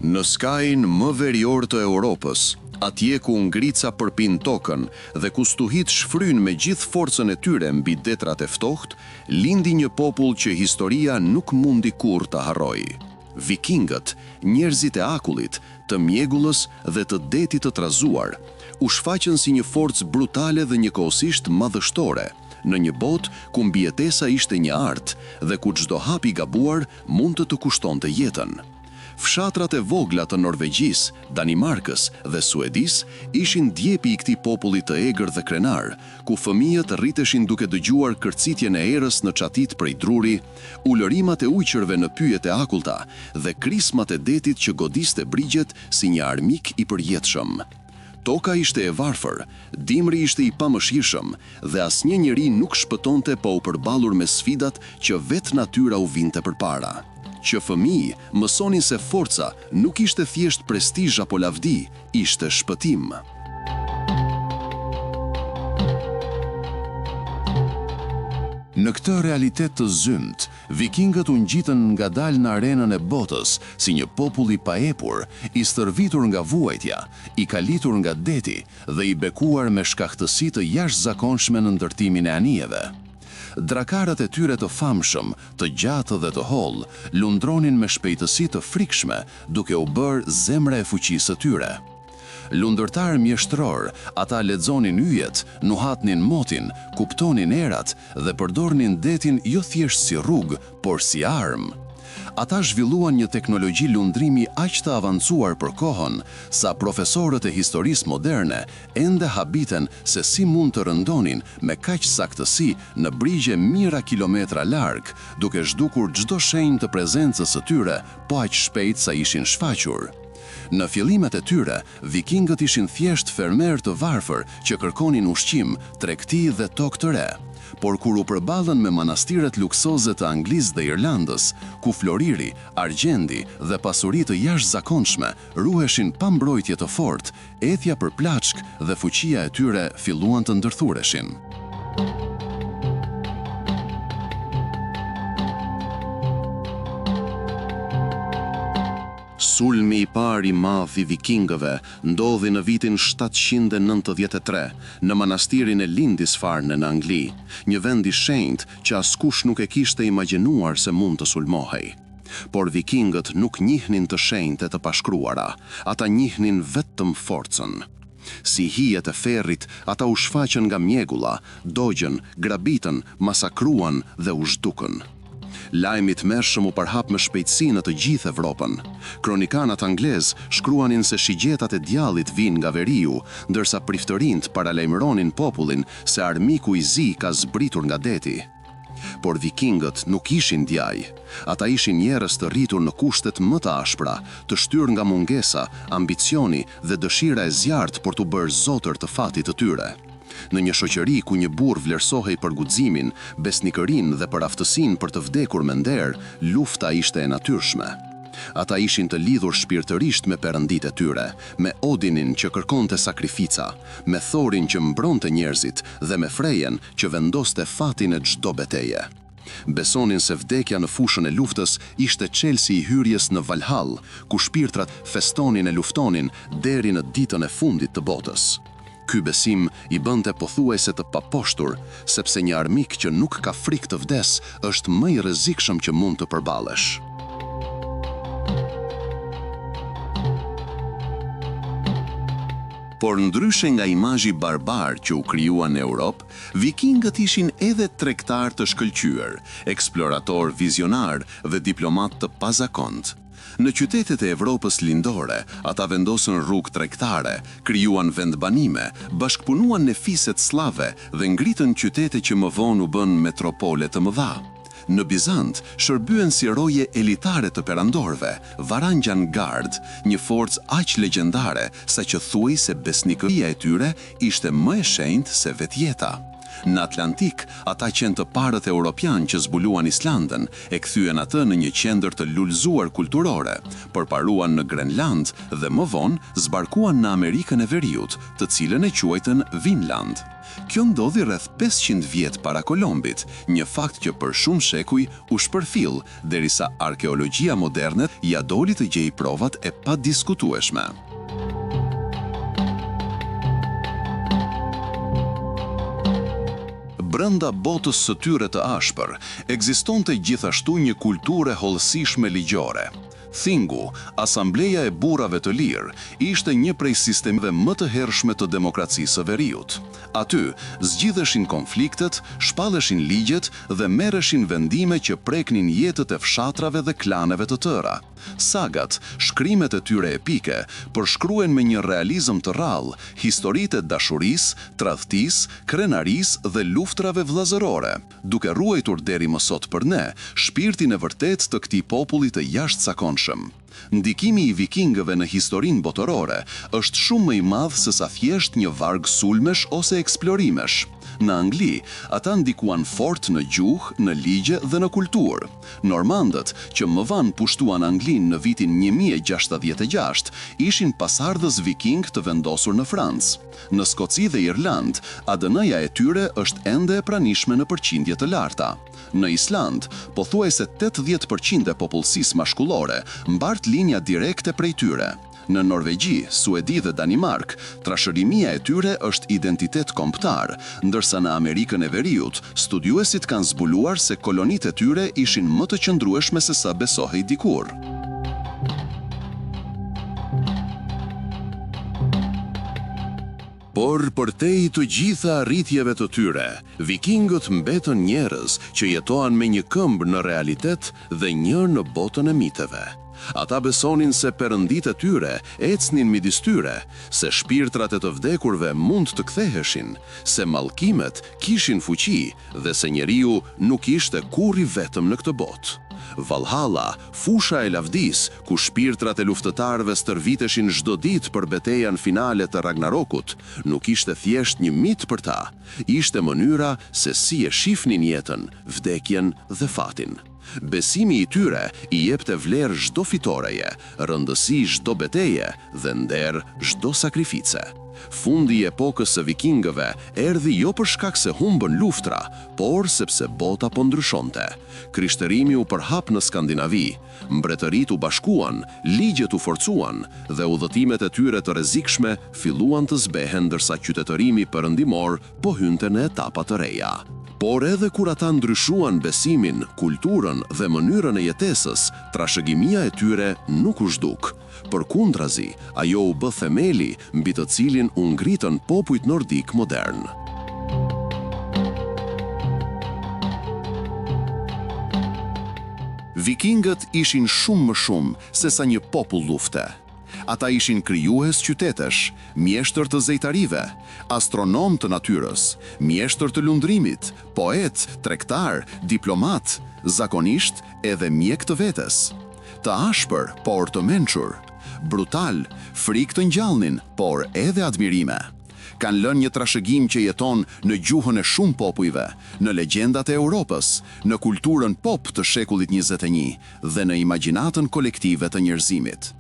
Në skajin më verior të Europës, atje ku ngrica përpin tokën dhe ku stuhit shfryn me gjithë forcën e tyre mbi detrat e ftohtë, lindi një popull që historia nuk mundi kurrë ta harrojë. Vikingët, njerëzit e akullit, të mjegullës dhe të detit të trazuar, u shfaqën si një forcë brutale dhe njëkohësisht madhështore, në një botë ku mbijetesa ishte një artë dhe ku çdo hap i gabuar mund të kushtonte jetën. Fshatrat e vogla të Norvegjisë, Danimarkës dhe Suedisë ishin djepi i këtij populli të egër dhe krenar, ku fëmijët rriteshin duke dëgjuar kërcitjen e erës në çatit prej druri, ulërimat e ujqërve në pyjet e akulta dhe krismat e detit që godiste brigjet si një armik i përjetshëm. Toka ishte e varfër, dimri ishte i pamëshirshëm dhe asnjë njeri nuk shpëtonte pa u përballur me sfidat që vetë natyra u vinte përpara. Që fëmijë mësonin se forca nuk ishte thjesht prestizh apo lavdi, ishte shpëtim. Në këtë realitet të zymt, vikingët u ngjitën ngadalë në arenën e botës si një popull i paepur, i stërvitur nga vuajtja, i kalitur nga deti dhe i bekuar me shkaktësi të jashtëzakonshme në ndërtimin e anijeve. Drakarët e tyre të famshëm, të gjatë dhe të hollë, lundronin me shpejtësi të frikshme, duke u bërë zemra e fuqisë së tyre. Lundërtar mjeshtror, ata lexonin yjet, nuhatnin motin, kuptonin erat dhe përdornin detin jo thjesht si rrugë, por si armë. Ata zhvilluan një teknologji lundrimi aq të avancuar për kohën, sa profesorët e historisë moderne ende habiten se si mund të rëndonin me kaq saktësi në brigje mijëra kilometra larg, duke zhdukur çdo shenjë të prezencës së tyre, po aq shpejt sa ishin shfaqur. Në fillimet e tyre, vikingët ishin thjesht fermer të varfër që kërkonin ushqim, tregti dhe tokë të re. Por kur u përballën me manastiret luksoze të Anglisë dhe Irlandës, ku floriri, argjendi dhe pasuri të jashtëzakonshme ruheshin pa mbrojtje të fortë, ethja për plaçk dhe fuqia e tyre filluan të ndërthureshin. Sulmi i parë i madh i vikingëve ndodhi në vitin 793 në manastirin e Lindisfarne në Angli, një vend i shenjtë që askush nuk e kishte imagjinuar se mund të sulmohej. Por vikingët nuk njihnin të shenjtë e të pashkruara, ata njihnin vetëm forcën. Si hijet e ferrit, ata u shfaqën nga mjegulla, dogjën, grabitën, masakruan dhe u zhdukën. Lajmi i tmerrshëm u përhap me shpejtësi në të gjithë Evropën. Kronikanat anglez shkruanin se shigjetat e djallit vinë nga veriu, ndërsa priftërinjt paralajmëronin popullin se armiku i zi ka zbritur nga deti. Por vikingët nuk ishin djaj. Ata ishin njerëz të rritur në kushtet më të ashpra, të shtyrë nga mungesa, ambicioni dhe dëshira e zjarrt për t'u bërë zotër të fatit të tyre. Në një shoqëri ku një burr vlerësohej për guximin, besnikërinë dhe për aftësinë për të vdekur me nder, lufta ishte e natyrshme. Ata ishin të lidhur shpirtërisht me perëndit e tyre, me Odinin që kërkonte sakrifica, me Thorin që mbronte njerëzit dhe me Frejen që vendoste fatin e çdo betejë. Besonin se vdekja në fushën e luftës ishte çelësi i hyrjes në Valhall, ku shpirtrat festonin e luftonin deri në ditën e fundit të botës. Ky besim i bënte pothuajse të paposhtur, sepse një armik që nuk ka frikë të vdes është më i rrezikshëm që mund të përballesh. Por ndryshe nga imazhi barbar që u krijua në Europë, vikingët ishin edhe tregtar të shkëlqyer, eksplorator vizionar dhe diplomat të pazakontë. Në qytetet e Evropës lindore, ata vendosën rrugë tregtare, krijuan vendbanime, bashkëpunuan në fiset slave dhe ngritën qytete që më vonë u bën metropole të mëdha. Në Bizant, shërbyen si roje elitare të perandorëve, Varangian Guard, një forcë aq legjendare sa që thuaj se besnikëria e tyre ishte më e shenjtë se vetjeta. Në Atlantik, ata qenë të parët europian që zbuluan Islandën, e kthyen atë në një qendër të lullzuar kulturore, përparuan në Grenland dhe më vonë zbarkuan në Amerikën e Veriut, të cilën e quajtën Vinland. Kjo ndodhi rreth 500 vjet para Kolombit, një fakt që për shumë shekuj u shpërfill, derisa arkeologjia moderne ja doli të gjejë provat e padiskutueshme. Brenda botës së tyre të ashpër, ekzistonte gjithashtu një kulturë e hollësishme ligjore. Thingu, Asambleja e Burrave të Lirë, ishte një prej sistemeve më të hershme të demokracisë së Veriut. Aty, zgjidheshin konfliktet, shpalleshin ligjet dhe merreshin vendime që preknin jetët e fshatrave dhe klaneve të tëra. Sagat, shkrimet e tyre epike, përshkruen me një realizëm të rrallë historitë e dashurisë, tradhtisë, krenarisë dhe luftrave vëllazërore, duke ruajtur deri më sot për ne shpirtin e vërtet të këtij populli të jashtëzakonshëm. Ndikimi i vikingëve në historinë botërore është shumë më i madh se sa thjesht një varg sulmesh ose eksplorimesh. Në Angli, ata ndikuan fort në gjuhë, në ligje dhe në kulturë. Normandët, që më vonë pushtuan Anglinë në vitin 1066, ishin pasardhës viking të vendosur në Francë. Në Skoci dhe Irland, ADN-ja e tyre është ende e pranishme në përqindje të larta. Në Island, pothuajse 80% e popullsisë mashkullore mbart linja direkte prej tyre. Në Norvegji, Suedi dhe Danimark, trashërimia e tyre është identitet kombëtar, ndërsa në Amerikën e Veriut, studiuesit kanë zbuluar se kolonitë e tyre ishin më të qëndrueshme se sa besohej dikur. Por përtej të gjitha arritjeve të tyre, vikingët mbetën njerëz që jetoan me një këmbë në realitet dhe një në botën e miteve. Ata besonin se perëndit e tyre ecnin midis tyre, se shpirtrat e të vdekurve mund të ktheheshin, se mallkimet kishin fuqi dhe se njeriu nuk ishte kurrë i vetëm në këtë botë. Valhalla, fusha e lavdis, ku shpirtrat e luftëtarëve stërviteshin çdo ditë për betejën finale të Ragnarokut, nuk ishte thjesht një mit për ta, ishte mënyra se si e shifnin jetën, vdekjen dhe fatin. Besimi i tyre i jepte vlerë çdo fitoreje, rëndësi çdo beteje dhe nder çdo sakrifice. Fundi i epokës së vikingëve erdhi jo për shkak se humbën luftra, por sepse bota po ndryshonte. Krishtërimi u përhap në Skandinavi, mbretërit u bashkuan, ligjet u forcuan dhe udhëtimet e tyre të rrezikshme filluan të zbehen ndërsa qytetërimi perëndimor po hynte në etapa të reja. Por edhe kur ata ndryshuan besimin, kulturën dhe mënyrën e jetesës, trashëgimia e tyre nuk u zhduk. Përkundrazi, ajo u bë themeli mbi të cilin u ngritën popujt nordik modern. Vikingët ishin shumë më shumë se sa një popull lufte. Ata ishin krijues qytetesh, mjeshtër të zejtarive, astronom të natyrës, mjeshtër të lundrimit, poet, tregtar, diplomat, zakonisht edhe mjek të vetes. Të ashpër, por të mençur, brutal, frikë të ngjallnin, por edhe admirime. Kanë lënë një trashëgim që jeton në gjuhën e shumë popujve, në legjendat e Europës, në kulturën pop të shekullit 21 dhe në imagjinatën kolektive të njerëzimit.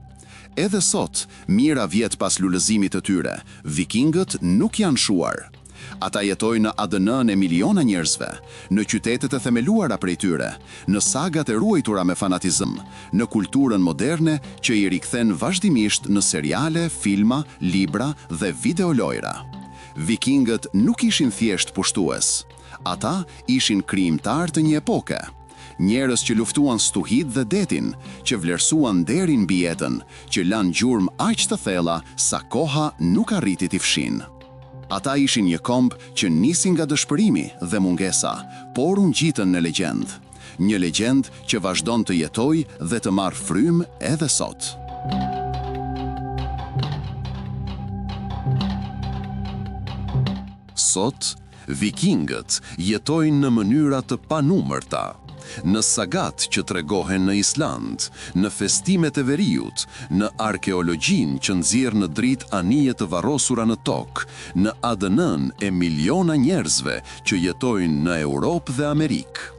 Edhe sot, mira vjet pas lullëzimit të tyre, vikingët nuk janë shuar. Ata jetojnë në ADN-n e miliona njerëzve, në qytetet e themeluara prej tyre, në sagat e ruajtura me fanatizëm, në kulturën moderne që i rikthen vazhdimisht në seriale, filma, libra dhe videolojra. Vikingët nuk ishin thjesht pushtues. Ata ishin krijimtar të një epoke. Njerëz që luftuan stuhit dhe detin, që vlerësuan nderin mbi jetën, që lanë gjurmë aq të thella sa koha nuk arriti t'i fshin. Ata ishin një komb që nisin nga dëshpërimi dhe mungesa, por u ngjitën në legjend. Një legjend që vazhdon të jetojë dhe të marrë frymë edhe sot. Sot, vikingët jetojnë në mënyra të panumërta. në sagat që tregohen në Island, në festimet e veriut, në arkeologjin që nxjerr në dritë anije të varrosura në tokë, në ADN-n e miliona njerëzve që jetojnë në Europë dhe Amerikë.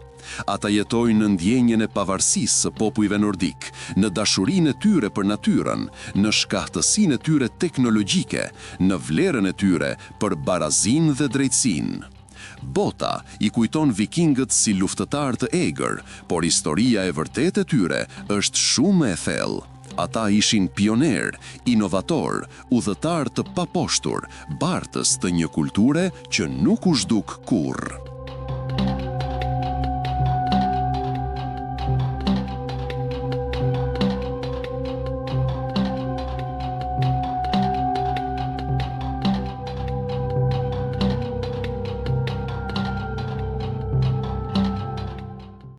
Ata jetojnë në ndjenjen e pavarësisë së popujve nordik, në dashurinë e tyre për natyrën, në shkahtësinë e tyre teknologjike, në vlerën e tyre për barazinë dhe drejtësinë. Bota i kujton vikingët si luftëtar të egër, por historia e vërtetë e tyre është shumë e thellë. Ata ishin pioner, inovator, udhëtar të paposhtur, bartës të një kulture që nuk u zhduk kurrë.